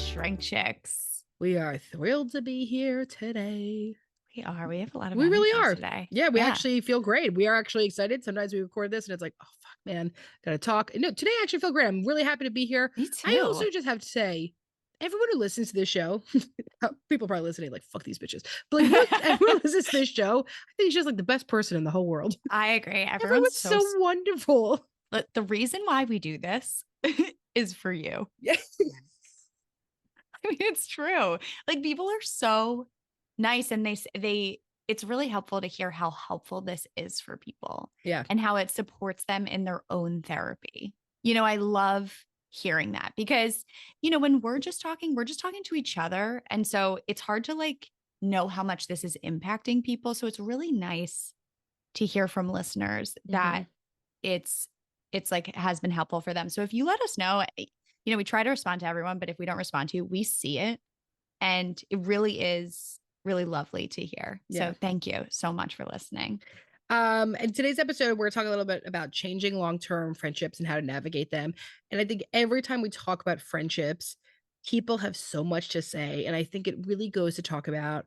ShrinkChicks. We are thrilled to be here today. We are. We have a lot of We really energy are. today. Yeah, we actually feel great. We are actually excited. Sometimes we record this and it's like, oh, fuck, man, gotta talk. No, today I actually feel great. I'm really happy to be here. Me too. I also just have to say, everyone who listens to this show, people probably listening like, fuck these bitches. But like, everyone listens to this show, I think she's like the best person in the whole world. I agree. Everyone's so wonderful. But the reason why we do this is for you. Yes. I mean, it's true. Like people are so nice and it's really helpful to hear how helpful this is for people. Yeah. And how it supports them in their own therapy. You know, I love hearing that because, you know, when we're just talking to each other. And so it's hard to like know how much this is impacting people. So it's really nice to hear from listeners that it's like has been helpful for them. So if you let us know, you know, we try to respond to everyone, but if we don't respond to you, we see it. And it really is really lovely to hear. Yeah. So thank you so much for listening. In today's episode, we're talking a little bit about changing long-term friendships and how to navigate them. And I think every time we talk about friendships, people have so much to say. And I think it really goes to talk about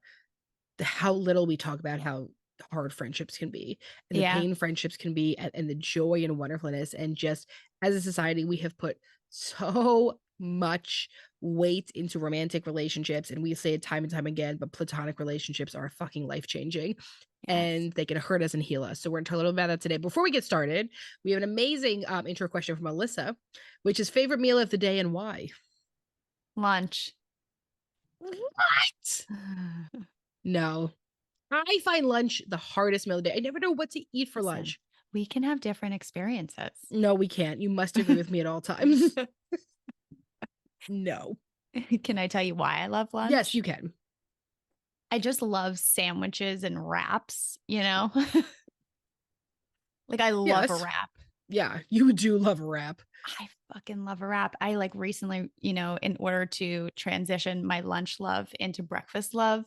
how little we talk about how hard friendships can be and the pain friendships can be and the joy and wonderfulness. And just as a society, we have put so much weight into romantic relationships. And we say it time and time again, but platonic relationships are fucking life-changing. And they can hurt us and heal us. So we're going to talk a little about that today. Before we get started, we have an amazing intro question from Alyssa, which is favorite meal of the day and why? Lunch. What? No. I find lunch the hardest meal of the day. I never know what to eat for lunch. We can have different experiences. No, we can't. You must agree with me at all times. No. Can I tell you why I love lunch? Yes, you can. I just love sandwiches and wraps, you know? Like I love a wrap. Yeah, you do love a wrap. I fucking love a wrap. I like recently, you know, in order to transition my lunch love into breakfast love,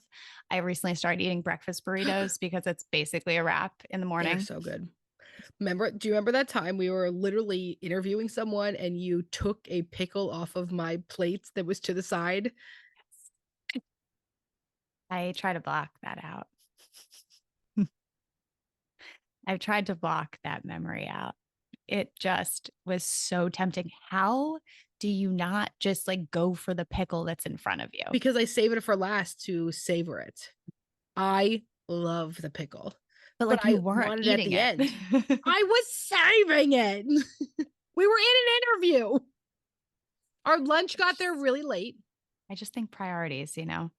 I recently started eating breakfast burritos because it's basically a wrap in the morning. They're so good. Do you remember that time we were literally interviewing someone and you took a pickle off of my plate that was to the side? I try to block that out. I've tried to block that memory out. It just was so tempting. How do you not just like go for the pickle that's in front of you? Because I save it for last to savor it. I love the pickle. But like you weren't eating it at the end. I was saving it. We were in an interview. Our lunch got there really late. I just think priorities, you know?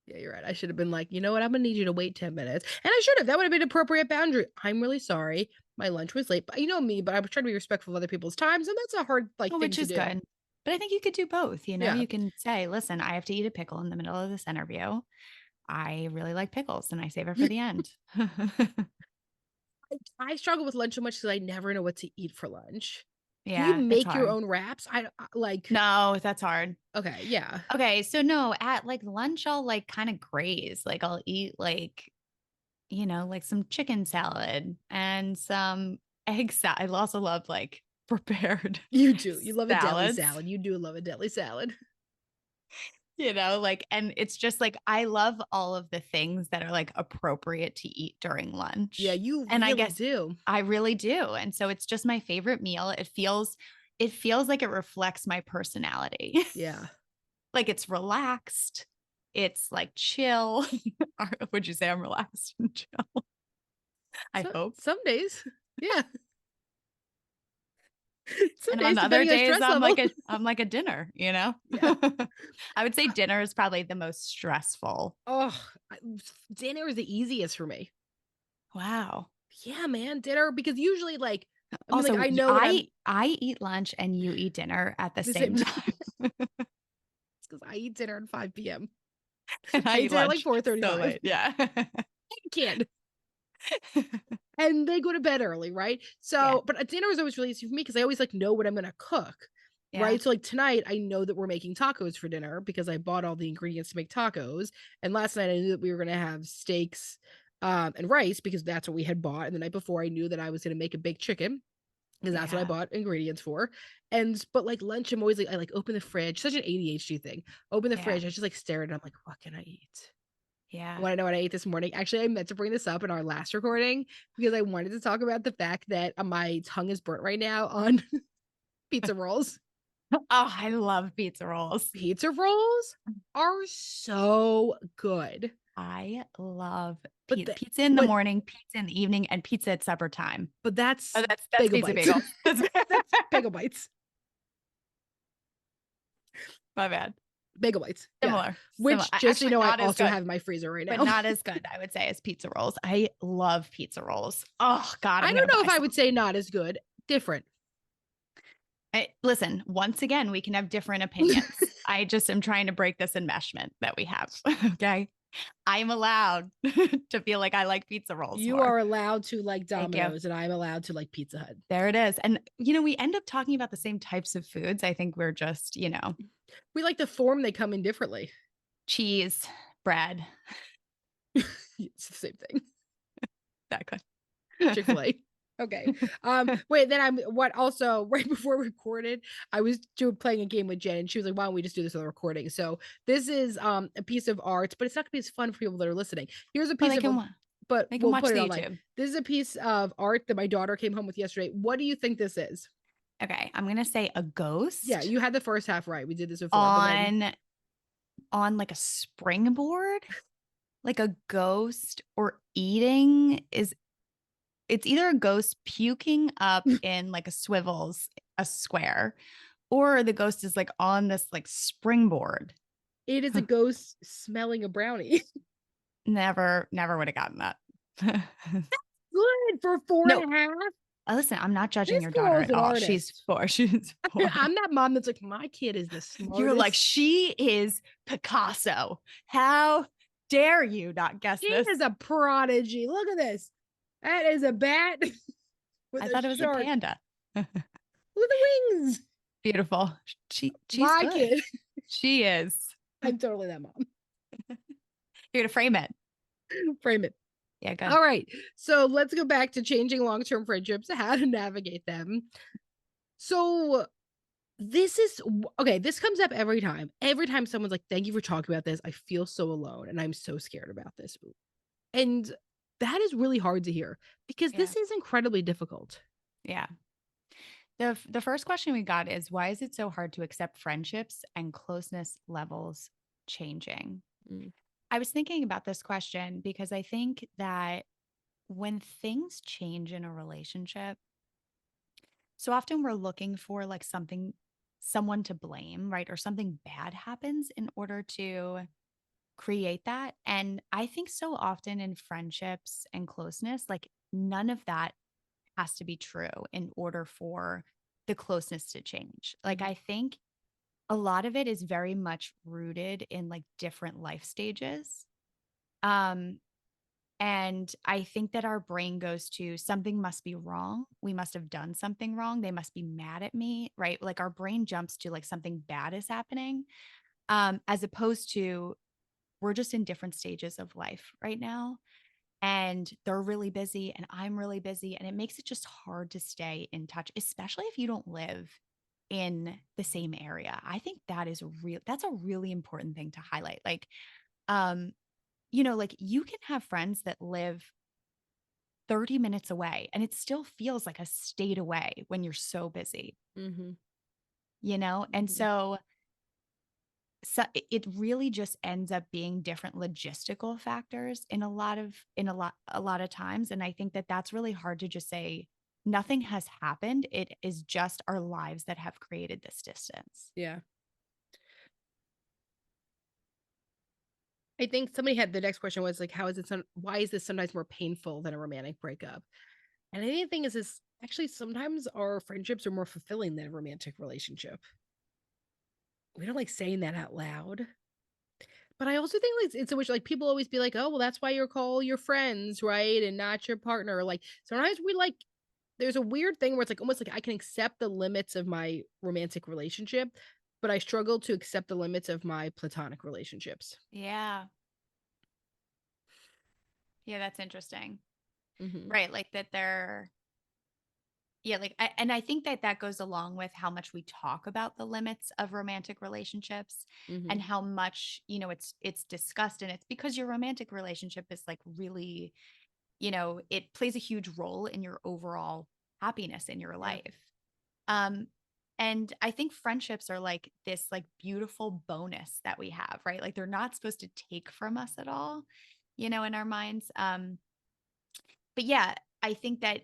Yeah, you're right. I should have been like, you know what? I'm going to need you to wait 10 minutes. And I should have. That would have been an appropriate boundary. I'm really sorry. My lunch was late. But you know me, but I was trying to be respectful of other people's times. And that's a hard thing which to is do. Good. But I think you could do both. You know, you can say, listen, I have to eat a pickle in the middle of this interview. I really like pickles and I save it for the end. I struggle with lunch so much because I never know what to eat for lunch. Yeah. Do you make your own wraps? I like. No, that's hard. Okay. Yeah. Okay. So no, at like lunch, I'll like kind of graze. Like I'll eat like, you know, like some chicken salad and some egg salad. I also love like prepared. You do. You love salads. A deli salad. You do love a deli salad. You know, like, and it's just like, I love all of the things that are like appropriate to eat during lunch. Yeah, you and really I guess do. I really do. And so it's just my favorite meal. It feels like it reflects my personality. Yeah. Like it's relaxed. It's like chill. Would you say I'm relaxed and chill? I hope. Some days. Yeah. And on other days, I'm like a dinner, you know? Yeah. I would say dinner is probably the most stressful. Oh, dinner is the easiest for me. Wow. Yeah, man. Dinner, because usually like, also, like, I know I eat lunch and you eat dinner at the same time. It's because I eat dinner at 5 p.m. And I eat dinner like 4:35. So late. Yeah. I can't. And they go to bed early, right? So, but a dinner is always really easy for me because I always like know what I'm gonna cook. Yeah. Right. So like tonight, I know that we're making tacos for dinner because I bought all the ingredients to make tacos. And last night I knew that we were gonna have steaks and rice because that's what we had bought. And the night before I knew that I was gonna make a baked chicken. because that's what I Yeah. bought ingredients for. But like lunch, I'm always like, I like open the fridge, such an ADHD thing. Open the Yeah. fridge, I just like stare at it. I'm like, what can I eat? Yeah. Want to know what I ate this morning? Actually, I meant to bring this up in our last recording because I wanted to talk about the fact that my tongue is burnt right now on pizza rolls. Oh, I love pizza rolls. Pizza rolls are so good. I love But the, pizza in the but morning, pizza in the evening, and pizza at supper time. but Oh, that's that's bagel pizza bites. bagels. That's That's bagel bites. my bad. Bagel bites. Yeah. Similar. Similar. Which just so you Actually, know, I not as also good, have in my freezer right but now. not as good, I would say, as pizza rolls. I love pizza rolls. Oh God, I I'm don't gonna know buy if I some. would say not as good. Different. Listen, once again, we can have different opinions. I just am trying to break this enmeshment that we have. Okay. I'm allowed to feel like I like pizza rolls You more. are allowed to like Thank you. Domino's, and I'm allowed to like Pizza Hut. There it is. And, we end up talking about the same types of foods. I think we're just, We like the form they come in differently. cheese, bread, It's the same thing. exactly. Chick-fil-A. Okay. Wait, then I'm what also right before we recorded, I was playing a game with Jen and she was like, why don't we just do this on the recording? So this is a piece of art, but it's not gonna be as fun for people that are listening. Here's a Well, piece of but they can we'll watch put it the online. YouTube. This is a piece of art that my daughter came home with yesterday. What do you think this is? Okay, I'm gonna say a Yeah, ghost you had the first half right. We did this before, but then on like a springboard, like a ghost or eating is it's either a ghost puking up in like a square, or the ghost is like on this like springboard. it is a ghost smelling a brownie. Never would have gotten that. Good for four No, and a half. listen, I'm not judging This your daughter girl's at an all. She's artist. four. She's four. I'm that mom that's like, my kid is the You're like, smartest. she is Picasso. How dare you not guess She this? is a prodigy. Look at this. That is a bat with I a thought it was a shark. panda. Look at the wings. Beautiful. She's My good. kid. She is. I'm totally that mom. You're gonna frame it. Frame it. Yeah, good. All right. So let's go back to changing long term friendships, how to navigate them. So this is okay. This comes up every time. Every time someone's like, thank you for talking about this. I feel so alone and I'm so scared about this. And that is really hard to hear because Yeah. this is incredibly difficult. Yeah. The first question we got is, why is it so hard to accept friendships and closeness levels changing? Mm. I was thinking about this question because I think that when things change in a relationship, so often we're looking for like someone to blame, right? Or something bad happens in order to create that. And I think so often in friendships and closeness, like none of that has to be true in order for the closeness to change. Like I think a lot of it is very much rooted in like different life stages. Um and I think that our brain goes to something must be wrong. We must have done something wrong. They must be mad at me, right? Like our brain jumps to like something bad is happening, as opposed to we're just in different stages of life right now. And they're really busy and I'm really busy. And it makes it just hard to stay in touch, especially if you don't live in the same area. I think that's a really important thing to highlight. Like, um, like you can have friends that live 30 minutes away and it still feels like a state away when you're so busy, Mm-hmm. And Mm-hmm. so it really just ends up being different logistical factors a lot of times. And I think that that's really hard to just say nothing has happened. It is just our lives that have created this distance. Yeah. I think somebody had the next question was like, why is this sometimes more painful than a romantic breakup? And I think the thing is actually sometimes our friendships are more fulfilling than a romantic relationship. We don't like saying that out loud. But I also think like it's in which like people always be like, oh, well, that's why you're called your friends, right? And not your partner. Like sometimes we like there's a weird thing where it's like almost like I can accept the limits of my romantic relationship, but I struggle to accept the limits of my platonic relationships. Yeah. Yeah, that's interesting. Mm-hmm. Right. Like that Yeah, like, and I think that that goes along with how much we talk about the limits of romantic relationships and Mhm. how much, it's discussed, and it's because your romantic relationship is like really, it plays a huge role in your overall happiness in your Yeah. life. Um and I think friendships are like this like beautiful bonus that we have, right? Like they're not supposed to take from us at all, in our minds. But yeah, I think that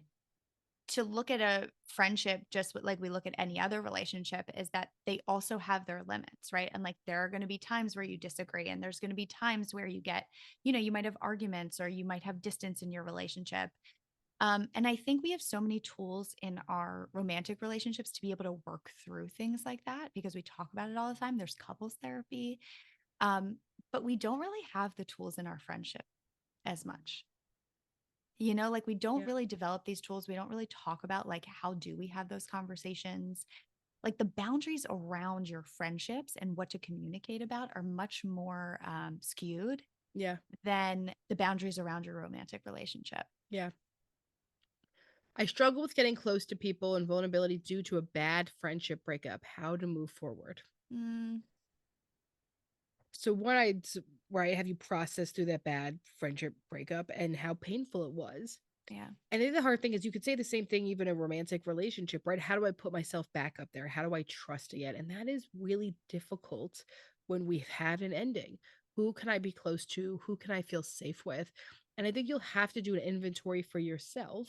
to look at a friendship just like we look at any other relationship is that they also have their limits, right? And like there are going to be times where you disagree, and there's going to be times where you get, you might have arguments or you might have distance in your relationship. And I think we have so many tools in our romantic relationships to be able to work through things like that because we talk about it all the time. There's couples therapy, um, but we don't really have the tools in our friendship as much. Like we don't Yeah. really develop these tools. We don't really talk about like how do we have those conversations. Like the boundaries around your friendships and what to communicate about are much more skewed Yeah. than the boundaries around your romantic relationship. Yeah. I struggle with getting close to people and vulnerability due to a bad friendship breakup. How to move forward? Mm, So what I right, have you processed through that bad friendship breakup and how painful it was? yeah. And then the hard thing is you could say the same thing even in a romantic relationship, right? How do I put myself back up there? How do I trust again? And that is really difficult when we've had an ending. Who can I be close to? Who can I feel safe with? And I think you'll have to do an inventory for yourself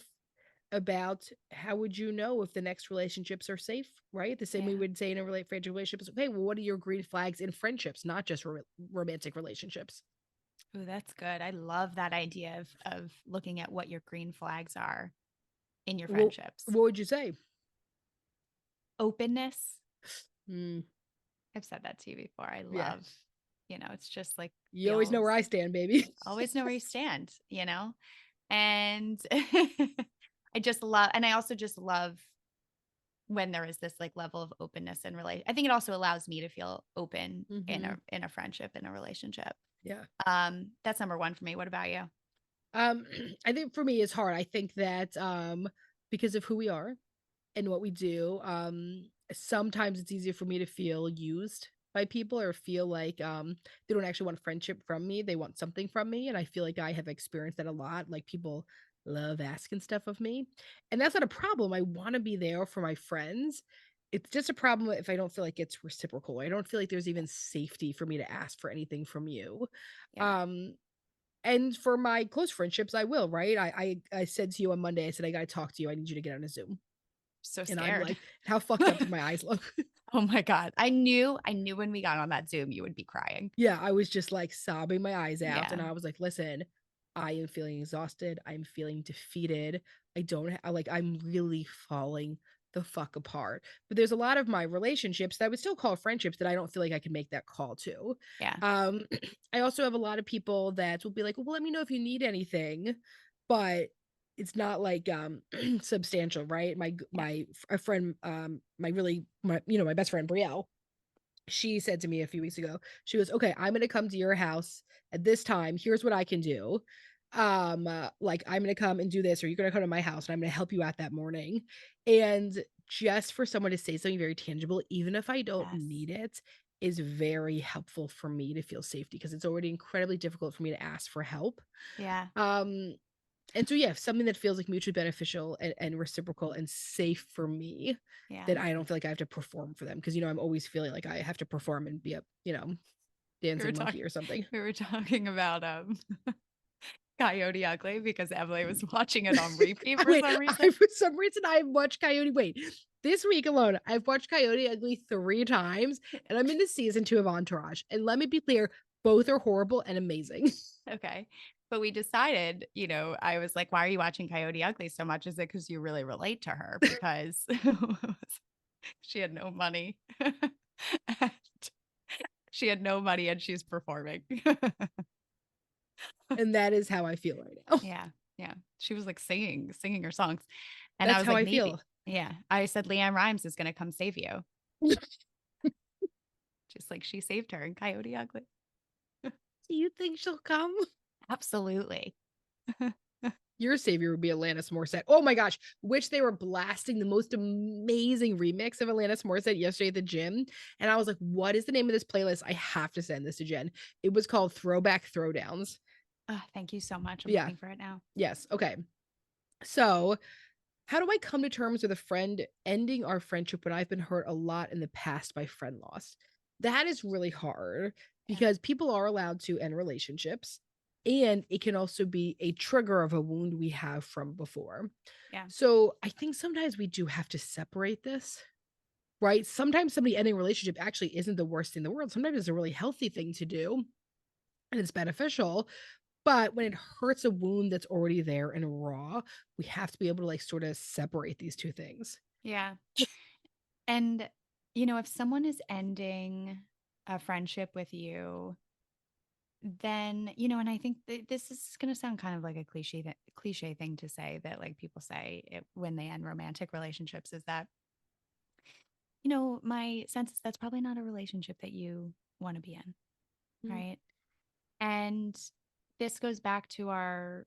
about how would you know if the next relationships are safe, right? The same we Yeah. would say in a friendship relationships. Okay, well, what are your green flags in friendships, not just romantic relationships? Oh, that's good. I love that idea of looking at what your green flags are in your Well, friendships. what would you say? Openness. Mm, I've said that to you before. I yeah, love, it's just like you always know feels where I stand, baby. always know where you stand. And I just love, and I also just love when there is this like level of openness and relate. I think it also allows me to feel open in Hmm. a friendship, in a relationship. Yeah. That's number one for me. What about you? Um, I think for me it's hard. I think that because of who we are and what we do, sometimes it's easier for me to feel used by people or feel like they don't actually want friendship from me. They want something from me. And I feel like I have experienced that a lot. Like people love asking stuff of me. And that's not a problem. I want to be there for my friends. It's just a problem if I don't feel like it's reciprocal. I don't feel like there's Yeah. even safety for me to ask for anything from you. Yeah. Um, and for my close friendships, I will, right? I said to you on Monday, I said, I gotta talk to you. I need you to get on a Zoom. So And I'm scared. like, how fucked up did my eyes look? Oh my God. I knew when we got on that Zoom, you would be crying. Yeah, I was just like sobbing my eyes out. Yeah. And I was like, listen, I am feeling exhausted. I'm feeling defeated. I don't like, I'm really falling the fuck apart. But there's a lot of my relationships that I would still call friendships that I don't feel like I can make that call to. Yeah. Um, I also have a lot of people that will be like, well, let me know if you need anything. But it's not like substantial, right? Yeah. A friend, my best friend Brielle, she said to me a few weeks ago, she goes, okay, I'm going to come to your house at this time. Here's what I can do. Like I'm going to come and do this, or you're going to come to my house and I'm going to help you out that morning. And just for someone to say something very tangible, even if I don't Yes. need it, is very helpful for me to feel safety because it's already incredibly difficult for me to ask for help. Yeah. Um, and so, yeah, something that feels like mutually beneficial and reciprocal and safe for me Yeah. that I don't feel like I have to perform for them because, I'm always feeling like I have to perform and be a, We were dancing talking monkey or something. we were talking about Coyote Ugly because Emily was watching it on repeat for Wait, some reason. for some reason I've watched Coyote. Wait, this week alone, I've watched Coyote Ugly 3 times and I'm into season 2 of Entourage. And let me be clear, both are horrible and amazing. Okay. But we decided, I was like, why are you watching Coyote Ugly so much? Is it because you really relate to her? Because she had no money. And she had no money and she's performing. And that is how I feel right now. Yeah. Yeah. She was like singing her songs. And I That's was how like, I maybe. feel. Yeah. I said, Leanne Rhymes is going to come save you. Just like she saved her in Coyote Ugly. Do you think she'll come? Absolutely. Your savior would be Alanis Morissette. Oh my gosh, which they were blasting the most amazing remix of Alanis Morissette yesterday at the gym. And I was like, what is the name of this playlist? I have to send this to Jen. It was called Throwback Throwdowns. Thank you so much. I'm Yeah. looking for it now. Yes. Okay. So, how do I come to terms with a friend ending our friendship when I've been hurt a lot in the past by friend loss? That is really hard Yeah. because people are allowed to end relationships, and it can also be a trigger of a wound we have from before. Yeah. So I think sometimes we do have to separate this, right? Sometimes somebody ending a relationship actually isn't the worst thing in the world. Sometimes it's a really healthy thing to do and it's beneficial. But when it hurts a wound that's already there and raw, we have to be able to like sort of separate these two things. Yeah. And, if someone is ending a friendship with you, then, and I think this is going to sound kind of like a cliche thing to say that like people say when they end romantic relationships is that, my sense is that's probably not a relationship that you want to be in. Mm. Right. And this goes back to our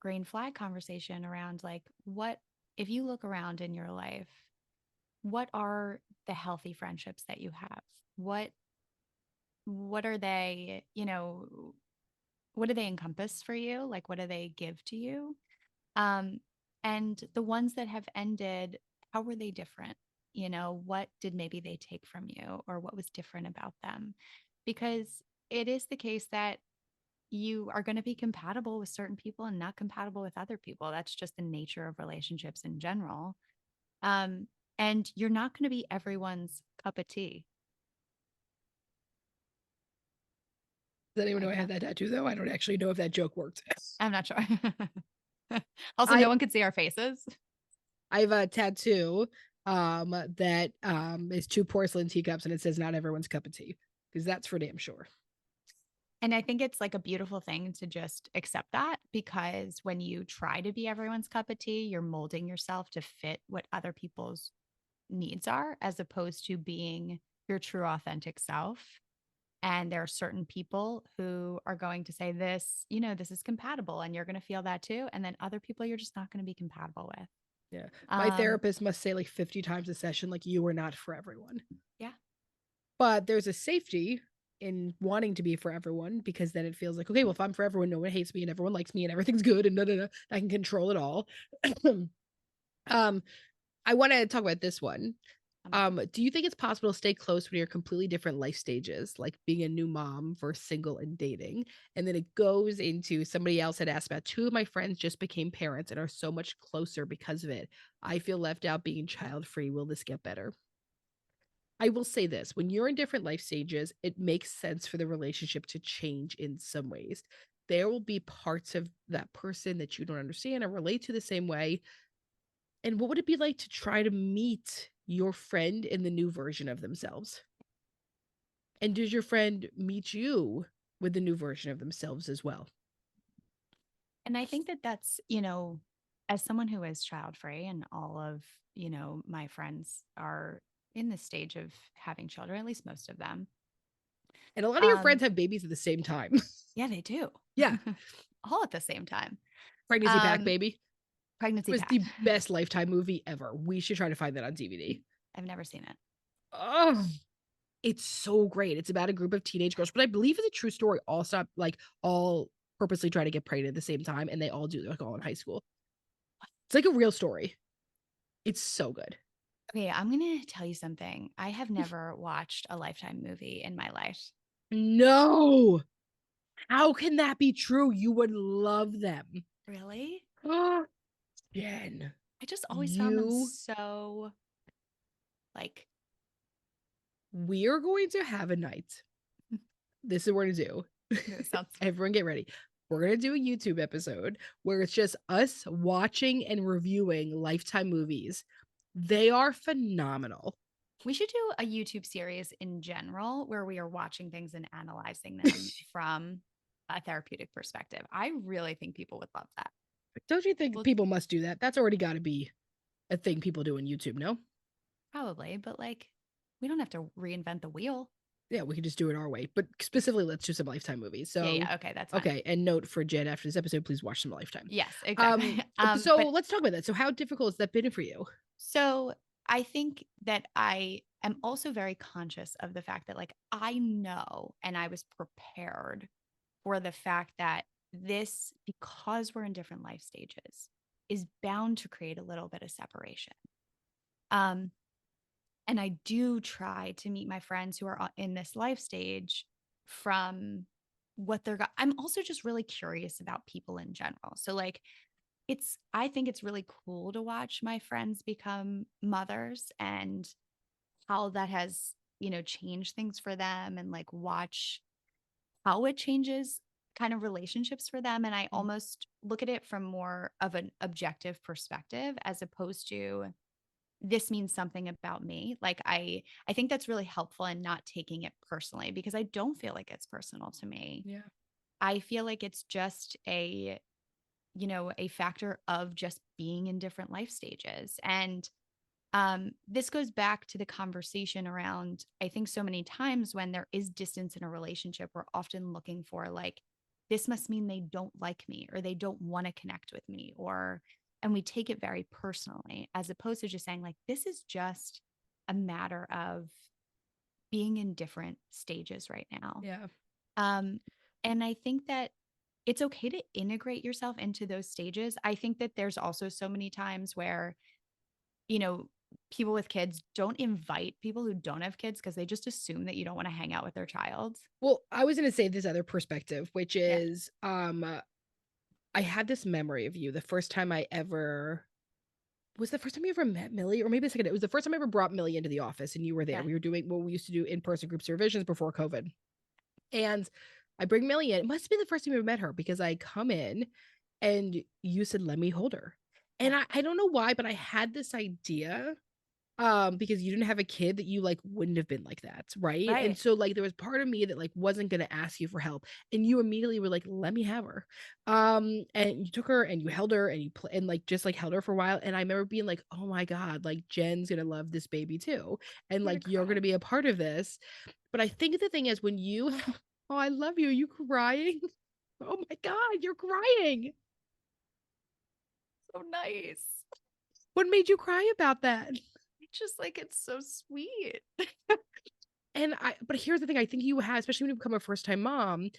green flag conversation around like, what, if you look around in your life, what are the healthy friendships that you have? What are they, what do they encompass for you? Like, what do they give to you? Um, and the ones that have ended, how were they different? What did maybe they take from you or what was different about them? Because it is the case that you are going to be compatible with certain people and not compatible with other people. That's just the nature of relationships in general. Um, and you're not going to be everyone's cup of tea. Does anyone know Like I have that. that tattoo though? I don't actually know if that joke worked. I'm not sure. Also, I no one could see our faces. I have a tattoo that is two porcelain teacups and it says not everyone's cup of tea because that's for damn sure. And I think it's like a beautiful thing to just accept that because when you try to be everyone's cup of tea, you're molding yourself to fit what other people's needs are, as opposed to being your true authentic self. And there are certain people who are going to say this, this is compatible and you're going to feel that too. And then other people you're just not going to be compatible with. Yeah. My Um, therapist must say like 50 times a session, like, you are not for everyone. yeah. But there's a safety in wanting to be for everyone because then it feels like, okay, well, if I'm for everyone, no one hates me and everyone likes me and everything's good and I can control it all. um, I want to talk about this one. Do you think it's possible to stay close when you're completely different life stages, like being a new mom versus single and dating? And then it goes into somebody else had asked about two of my friends just became parents and are so much closer because of it. I feel left out being child free. Will this get better? I will say this when you're in different life stages, it makes sense for the relationship to change in some ways. There will be parts of that person that you don't understand or relate to the same way. And what would it be like to try to meet your friend in the new version of themselves? And does your friend meet you with the new version of themselves as well? And I think that that's, as someone who is child free and all of, my friends are in the stage of having children, at least most of them. And a lot of your Um, friends have babies at the same time. yeah, they do. Yeah. All at the same time. Pregnancy Pack Um, Baby Pregnancy was pack. the best Lifetime movie ever. We should try to find that on DVD. I've never seen it. Oh, it's so great. It's about a group of teenage girls, but I believe it's a true story. All stop like all purposely try to get pregnant at the same time, and they all do like all in high school. It's like a real story. It's so good. Okay, I'm going to tell you something. I have never watched a Lifetime movie in my life. No, how can that be true? You would love them. Really? Oh, Jen, I just always found them you. so like, We are going to have a night. This is what we're gonna do. it sounds Everyone, get ready. We're gonna do a YouTube episode where it's just us watching and reviewing Lifetime movies. They are phenomenal. we should do a YouTube series in general where we are watching things and analyzing them from a therapeutic perspective. I really think people would love that. Don't you think Well, people must do that? That's already got to be a thing people do on YouTube, no? probably, but like we don't have to reinvent the wheel. Yeah, we could just do it our way, but specifically, let's do some Lifetime movies. Yeah, So, yeah, okay, that's fine. okay, and note for Jen after this episode, please watch some Lifetime. Yes, exactly. Um, so But let's talk about that. So how difficult has that been for you? so I think that I am also very conscious of the fact that, like, I know and I was prepared for the fact that this, because we're in different life stages, is bound to create a little bit of separation. Um, and I do try to meet my friends who are in this life stage from what they're got. I'm also just really curious about people in general. So, like, I think it's really cool to watch my friends become mothers and how that has, changed things for them, and like watch how it changes kind of relationships for them. And I Mhm. almost look at it from more of an objective perspective as opposed to this means something about me. Like I think that's really helpful in not taking it personally, because I don't feel like it's personal to me. Yeah. I feel like it's just a factor of just being in different life stages. And this goes back to the conversation around, I think so many times when there is distance in a relationship, we're often looking for like, this must mean they don't like me or they don't want to connect with me, and we take it very personally, as opposed to just saying, like, this is just a matter of being in different stages right now. Yeah. Um, and I think that it's okay to integrate yourself into those stages. I think that there's also so many times where, you know, people with kids don't invite people who don't have kids because they just assume that you don't want to hang out with their child. Well, I was gonna say this other perspective, which Yeah. is, I had this memory of you the first time I ever was the first time you ever met Millie, or maybe the second. It was the first time I ever brought Millie into the office, and you were there. Yeah. We were doing what we used to do in person group supervisions before COVID, and I bring Millie in. It must have been the first time I met her because I come in, and you said, "Let me hold her," and Yeah. I don't know why, but I had this idea because you didn't have a kid that you, like, wouldn't have been like that, right? And Right. so, like, there was part of me that, like, wasn't gonna ask you for help, and you immediately were like, "Let me have her." And you took her and you held her and and, like, just, like, held her for a while, and I remember being like, "Oh my god, like, Jen's gonna love this baby too, and, I'm gonna like, you're cry. gonna be a part of this." But I think the thing is when you Oh, I love you. Are you crying? Oh my god, you're crying. So nice. What made you cry about that? I just like it's so sweet. And I but here's the thing, I think you have, especially when you become a first-time mom,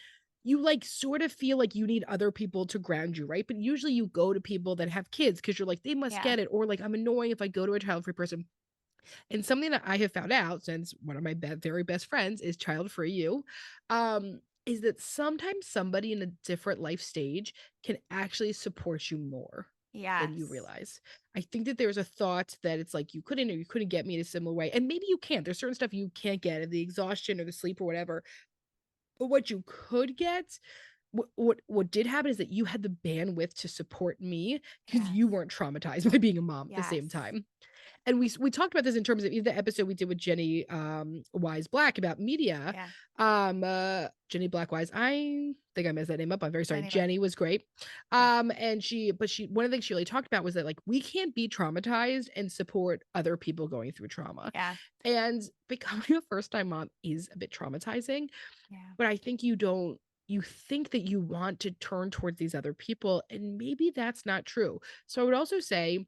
you, like, sort of feel like you need other people to ground you, right? But usually you go to people that have kids because 'cause you're like, "They must Yeah. get it," or, like, "I'm annoying if I go to a child-free person." And something that I have found out since one of my very best friends is child-free you, is that sometimes somebody in a different life stage can actually support you more than you Yes. realize. I think that there's a thought that it's like you couldn't, or you couldn't get me in a similar way, and maybe you can't. There's certain stuff you can't get, the exhaustion or the sleep or whatever. But what you could get, what did happen is that you had the bandwidth to support me because Yes. you weren't traumatized by being a mom at the same Yes. time. And we talked about this in terms of the episode we did with Jenny, Wise Black about media. Yeah. Jenny Black Wise, I think I messed that name up. I'm very sorry. Anyway. Jenny was great. Yeah. And she one of the things she really talked about was that, like, we can't be traumatized and support other people going through trauma. Yeah. And becoming a first-time mom is a bit traumatizing, Yeah. but I think you think that you want to turn towards these other people, and maybe that's not true. So I would also say,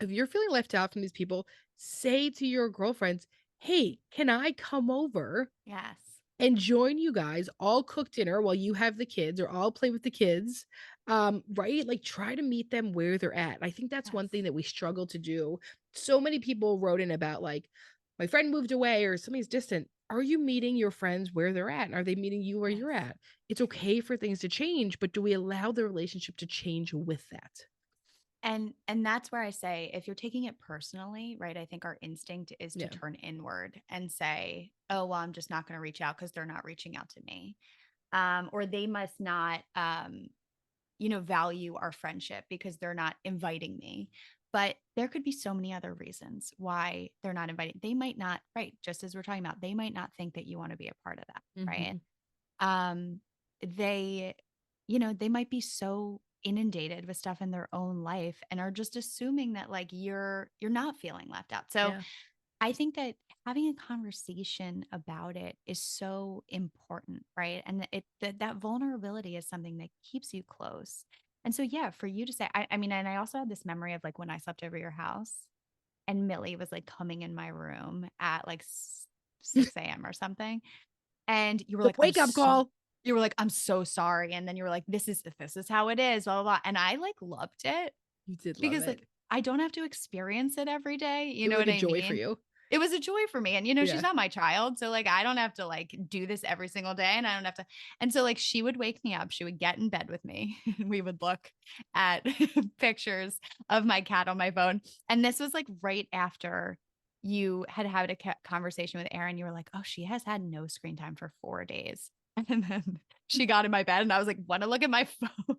if you're feeling left out from these people, say to your girlfriends, "Hey, can I come over Yes. and join you guys, all cook dinner while you have the kids, or I'll play with the kids?" Right? Like, try to meet them where they're at. I think that's one Yes. thing that we struggle to do. So many people wrote in about, like, my friend moved away or somebody's distant. Are you meeting your friends where they're at? And are they meeting you where you're Yes. at? It's okay for things to change, but do we allow the relationship to change with that? And that's where I say, if you're taking it personally, right? I think our instinct is to Yeah. turn inward and say, "Oh, well, I'm just not going to reach out because they're not reaching out to me." Or they must not value our friendship because they're not inviting me. But there could be so many other reasons why they're not inviting. They might not, right? Just as we're talking about, they might not think that you want to be a part of that, right? Mhm. Um, they, they might be so inundated with stuff in their own life and are just assuming that like you're not feeling left out. So Yeah. I think that having a conversation about it is so important, right? And that vulnerability is something that keeps you close. And so, yeah, for you to say, I mean, and I also had this memory of like when I slept over your house and Millie was like coming in my room at like 6 a.m. or something. And you were The like, wake-up call. you were like, I'm so sorry. And then you were like, this is how it is, blah, blah, blah. And I like loved it You did love because it. like I don't have to experience it every day. You It know was like what a I joy for mean? you. It was a joy for me. And she's Yeah. not my child. So like I don't have to like do this every single day and I don't have to. And so like she would wake me up. She would get in bed with me. And we would look at pictures of my cat on my phone. And this was like right after you had a conversation with Erin. You were like, oh, she has had no screen time for 4 days. And then she got in my bed and I was like, want to look at my phone?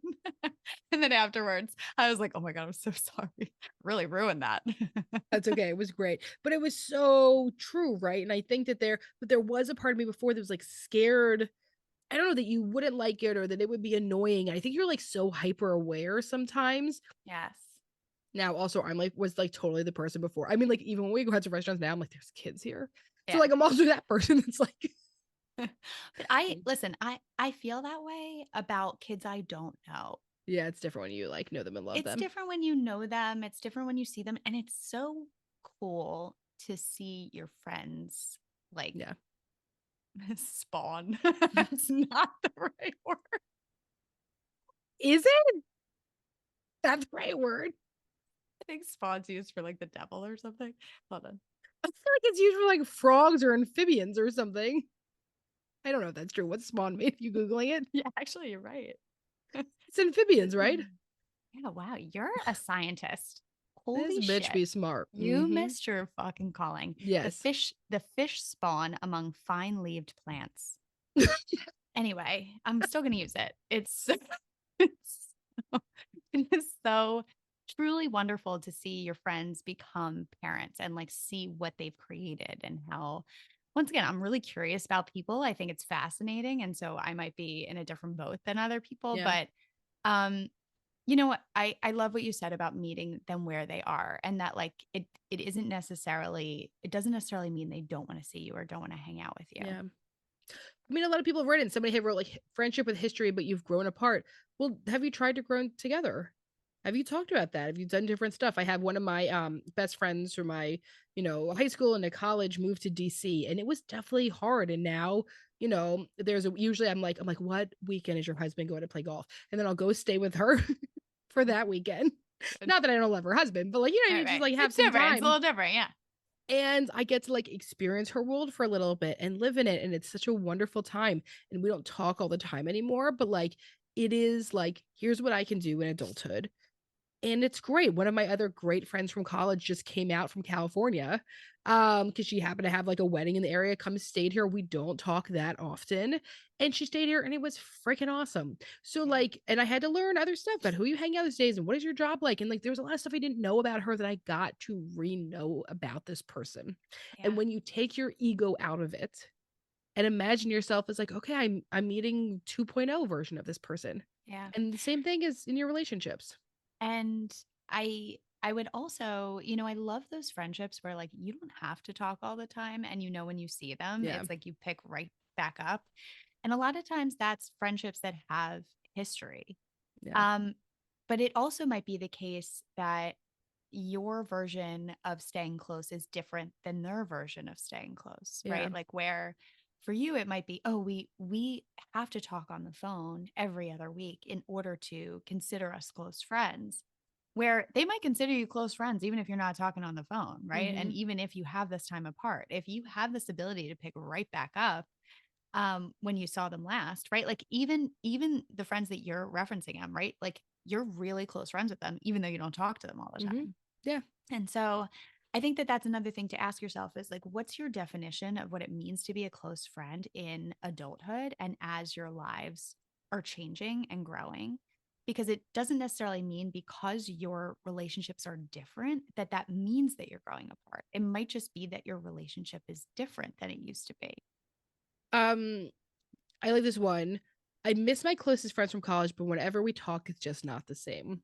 And then afterwards, I was like, oh my God, I'm so sorry. Really ruined that. That's okay, it was great, but it was so true, right? And I think that there was a part of me before that was, like, scared, I don't know, that you wouldn't like it or that it would be annoying. I think you're, like, so hyper aware sometimes. Yes. Now, also, I'm, like was, like, totally the person before. I mean, like, even when we go out to restaurants now, I'm like, "There's kids here." So, Yeah. like, I'm also that person that's like But I listen, I feel that way about kids I don't know. yeah, it's different when you, like, know them and love It's them. different when you know them, it's different when you see them, and it's so cool to see your friends like Yeah. spawn. That's not the right word. Is it? That's a great word. I think spawn's used for like the devil or something. Hold on. I feel like it's used for, like, frogs or amphibians or something. I don't know if that's true. What's spawn mean? You Googling it? Yeah, actually, you're right. It's amphibians, right? Yeah, wow, you're a scientist. This Holy bitch shit. be smart. You Mhm. missed your fucking calling. Yes. The fish spawn among fine-leaved plants. Anyway, I'm still gonna use it. It's so, it is so truly wonderful to see your friends become parents and like see what they've created and how once again, I'm really curious about people. I think it's fascinating. And so I might be in a different boat than other people. Yeah. But um you know what? I love what you said about meeting them where they are and that like it doesn't necessarily mean they don't want to see you or don't want to hang out with you. Yeah. I mean, a lot of people have written, somebody had wrote, like, friendship with history, but you've grown apart. Well, have you tried to grow together? Have you talked about that? Have you done different stuff? I have one of my, best friends from my, high school and to college moved to DC, and it was definitely hard, and now, there's a usually I'm like, "What weekend is your husband going to play golf?" And then I'll go stay with her for that weekend. Good. Not that I don't love her husband, but, like, Right, you just, right. like, have It's some different. It's a time. little different. Yeah. And I get to, like, experience her world for a little bit and live in it, and it's such a wonderful time, and we don't talk all the time anymore, but, like, it is, like, here's what I can do in adulthood, and it's great. One of my other great friends from college just came out from California, because she happened to have, like, a wedding in the area, come stayed here. We don't talk that often, and she stayed here, and it was freaking awesome. So, Yeah. like and I had to learn other stuff about who you hang out these days and what is your job like, and, like, there was a lot of stuff I didn't know about her that I got to re-know about this person. And Yeah. when you take your ego out of it and imagine yourself as like, "Okay, I'm meeting 2.0 version of this person." Yeah. And the same thing is in your relationships. And I would also, I love those friendships where like you don't have to talk all the time and when you see them, Yeah, it's like you pick right back up. And a lot of times that's friendships that have history. yeah, Um but it also might be the case that your version of staying close is different than their version of staying close, yeah, right? Like where for you it might be, oh, we have to talk on the phone every other week in order to consider us close friends. Where they might consider you close friends even if you're not talking on the phone, right? And mhm, even if you have this time apart, if you have this ability to pick right back up when you saw them last, right? Like even the friends that you're referencing them, right? Like you're really close friends with them even though you don't talk to them all the mhm, time. yeah, And so I think that that's another thing to ask yourself is like, what's your definition of what it means to be a close friend in adulthood and as your lives are changing and growing? Because it doesn't necessarily mean because your relationships are different that that means that you're growing apart. It might just be that your relationship is different than it used to be. um, I like this one. I miss my closest friends from college, but whenever we talk, it's just not the same.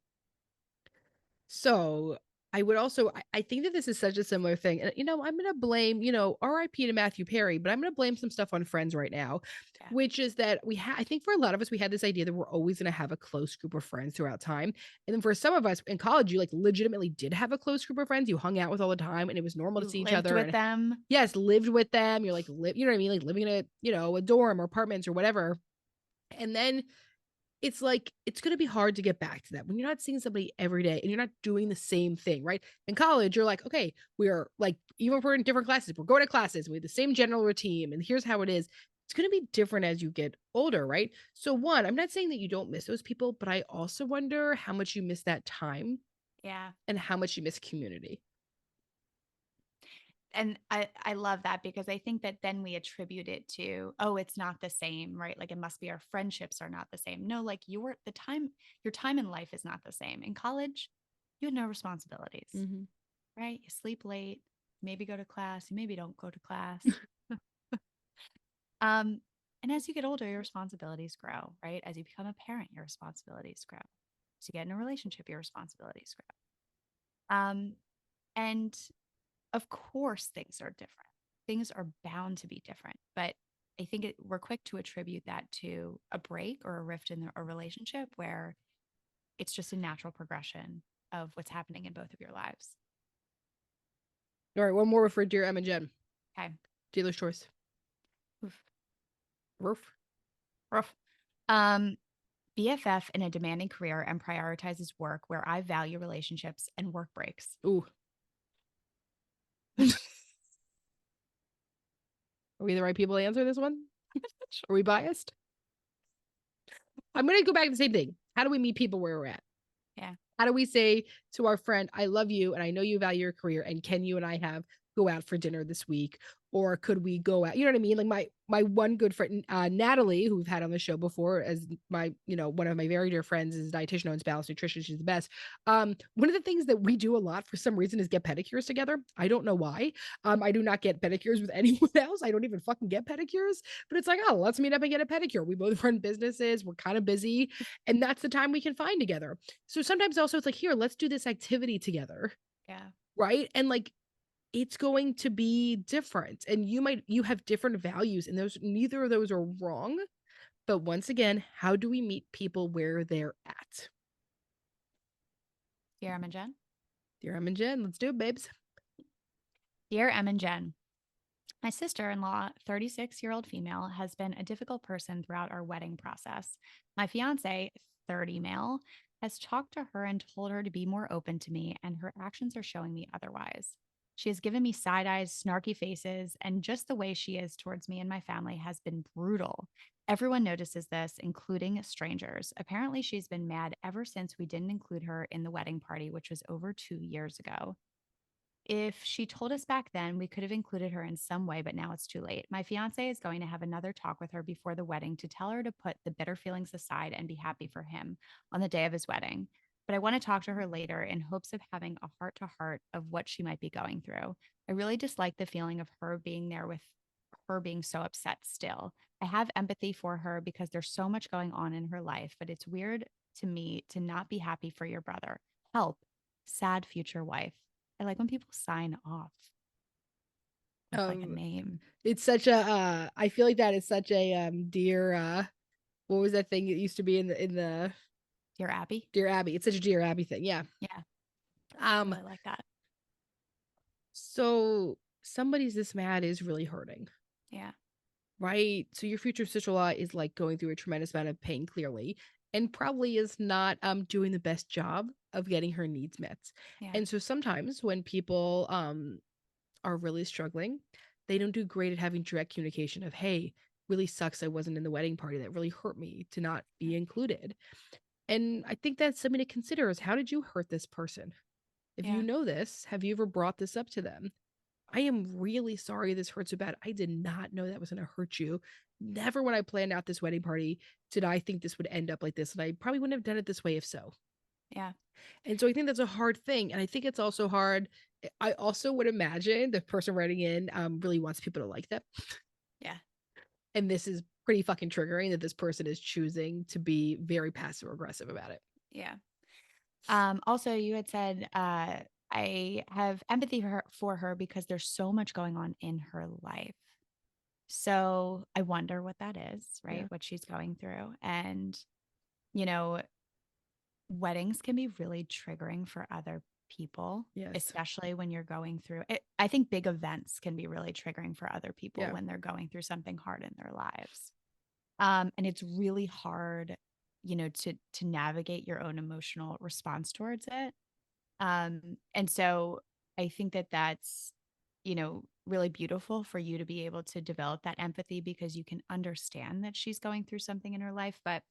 So, I would also I think that this is such a similar thing. And, I'm gonna blame, RIP to Matthew Perry, but I'm gonna blame some stuff on Friends right now, Yeah. which is that I think for a lot of us, we had this idea that we're always gonna have a close group of friends throughout time. And then for some of us in college, you like legitimately did have a close group of friends you hung out with all the time, and it was normal to You see each lived other. with And them. yes, lived with them. You're like, you know what I mean? Like living in a dorm or apartments or whatever. And then it's like, it's gonna be hard to get back to that when you're not seeing somebody every day and you're not doing the same thing, right? In college, you're like, "Okay, we're like even if we're in different classes, we're going to classes, we have the same general routine, and here's how it is." It's gonna be different as you get older, right? So, one, I'm not saying that you don't miss those people, but I also wonder how much you miss that time Yeah. and how much you miss community. And I love that because I think that then we attribute it to, oh, it's not the same, right? Like it must be our friendships are not the same. No, like your time in life is not the same. In college, you had no responsibilities, Mhm. right? You sleep late, maybe go to class, you maybe don't go to class. Um, and as you get older, your responsibilities grow, right? As you become a parent, your responsibilities grow. As you get in a relationship, your responsibilities grow. And of course, things are different. Things are bound to be different. But I think we're quick to attribute that to a break or a rift in a relationship where it's just a natural progression of what's happening in both of your lives. All right, one more for dear Em and Jen. Okay. Dealer's choice. Oof. Roof. Rough. Um, BFF in a demanding career and prioritizes work where I value relationships and work breaks. Ooh. Are we the right people to answer this one? Are we biased? I'm gonna go back to the same thing. How do we meet people where we're at? Yeah. How do we say to our friend, I love you and I know you value your career, and can you and I have go out for dinner this week? Or could we go out? You know what I mean? Like my one good friend, Natalie, who we've had on the show before, as my, one of my very dear friends is a dietitian, owns Balanced Nutrition. She's the best. One of the things that we do a lot for some reason is get pedicures together. I don't know why. I do not get pedicures with anyone else. I don't even fucking get pedicures, but it's like, oh, let's meet up and get a pedicure. We both run businesses. We're kind of busy, and that's the time we can find together. So sometimes also it's like, here, let's do this activity together. Yeah. Right. And like, it's going to be different. And you have different values, and those, neither of those are wrong. But once again, how do we meet people where they're at? Dear Em and Jen. Dear Em and Jen, let's do it, babes. Dear Em and Jen. My sister in law, 36-year-old female, has been a difficult person throughout our wedding process. My fiance, 30 male, has talked to her and told her to be more open to me, and her actions are showing me otherwise. She has given me side eyes, snarky faces, and just the way she is towards me and my family has been brutal. Everyone notices this, including strangers. Apparently, she's been mad ever since we didn't include her in the wedding party, which was over 2 years ago. If she told us back then, we could have included her in some way, but now it's too late. My fiance is going to have another talk with her before the wedding to tell her to put the bitter feelings aside and be happy for him on the day of his wedding. But I want to talk to her later in hopes of having a heart to heart of what she might be going through. I really dislike the feeling of her being there with her being so upset still. I have empathy for her because there's so much going on in her life, but it's weird to me to not be happy for your brother. Help, sad future wife. I like when people sign off with like a Um, name. it's such a I feel like that is such a dear what was that thing that used to be in the Dear Abby. Dear Abby? It's such a Dear Abby thing. Yeah. Yeah, Um, really like that. so somebody's this mad is really hurting. Yeah, Right? So your future sister-in-law is, like, going through a tremendous amount of pain clearly, and probably is not, doing the best job of getting her needs met. yeah, And so sometimes when people, are really struggling, they don't do great at having direct communication of, "Hey, really sucks I wasn't in the wedding party. That really hurt me to not yeah, be included." And I think that's something to consider is, how did you hurt this person? If you yeah, know this, have you ever brought this up to them? I am really sorry this hurt so bad. I did not know that was going to hurt you. Never when I planned out this wedding party did I think this would end up like this. And I probably wouldn't have done it this way if so. yeah, And so I think that's a hard thing. And I think it's also hard. I also would imagine the person writing in really wants people to like them. yeah, And this is pretty fucking triggering that this person is choosing to be very passive aggressive about it. yeah. Also, you had said, I have empathy for her because there's so much going on in her life. So I wonder what that is, right? Yeah. What she's going through. And, you know, weddings can be really triggering for other people, Yes. especially when you're going through it. I think big events can be really triggering for other people Yeah. when they're going through something hard in their lives. And it's really hard, to navigate your own emotional response towards it. And so I think that that's, really beautiful for you to be able to develop that empathy because you can understand that she's going through something in her life. But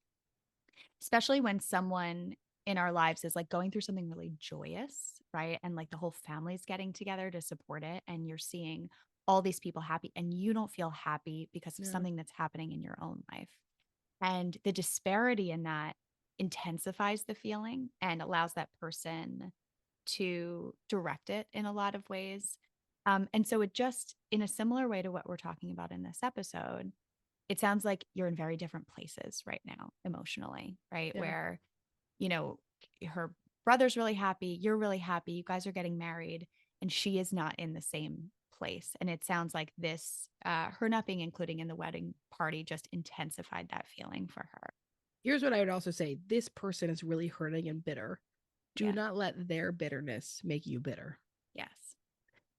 especially when someone in our lives is like going through something really joyous, right? And like the whole family's getting together to support it, and you're seeing all these people happy, and you don't feel happy because of Yeah. something that's happening in your own life. And the disparity in that intensifies the feeling and allows that person to direct it in a lot of ways. And so it just, in a similar way to what we're talking about in this episode, it sounds like you're in very different places right now emotionally, right? Yeah. Where, you know, her brother's really happy, you're really happy, you guys are getting married, and she is not in the same place. And it sounds like this, her not being included in the wedding party just intensified that feeling for her. Here's what I would also say. This person is really hurting and bitter. Do Yeah. not let their bitterness make you bitter, Yes.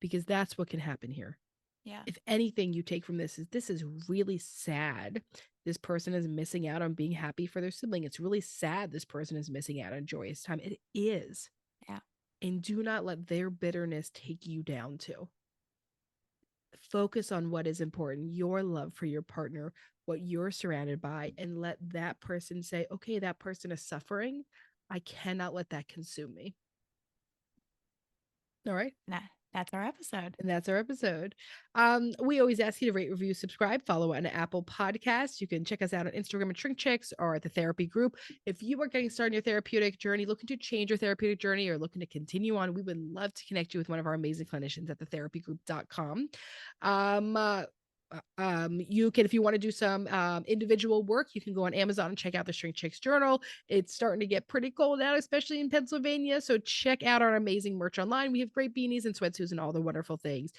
because that's what can happen here. Yeah. If anything you take from this is really sad. This person is missing out on being happy for their sibling. It's really sad this person is missing out on joyous time. It is. Yeah. And do not let their bitterness take you down too. Focus on what is important, your love for your partner, what you're surrounded by, and let that person say, okay, that person is suffering. I cannot let that consume me. All right. Nah, that's our episode. And that's our episode. We always ask you to rate, review, subscribe, follow on Apple Podcasts. You can check us out on Instagram at ShrinkChicks or at the therapy group. If you are getting started in your therapeutic journey, looking to change your therapeutic journey, or looking to continue on, we would love to connect you with one of our amazing clinicians at thetherapygroup.com. You can, if you want to do some individual work, you can go on Amazon and check out the Shrink Chicks journal. It's starting to get pretty cold out, especially in Pennsylvania. So check out our amazing merch online. We have great beanies and sweatsuits and all the wonderful things.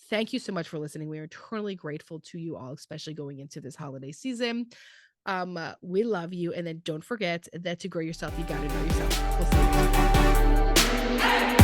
Thank you so much for listening. We are eternally grateful to you all, especially going into this holiday season. We love you. And then don't forget that to grow yourself, you got to know yourself. We'll see you.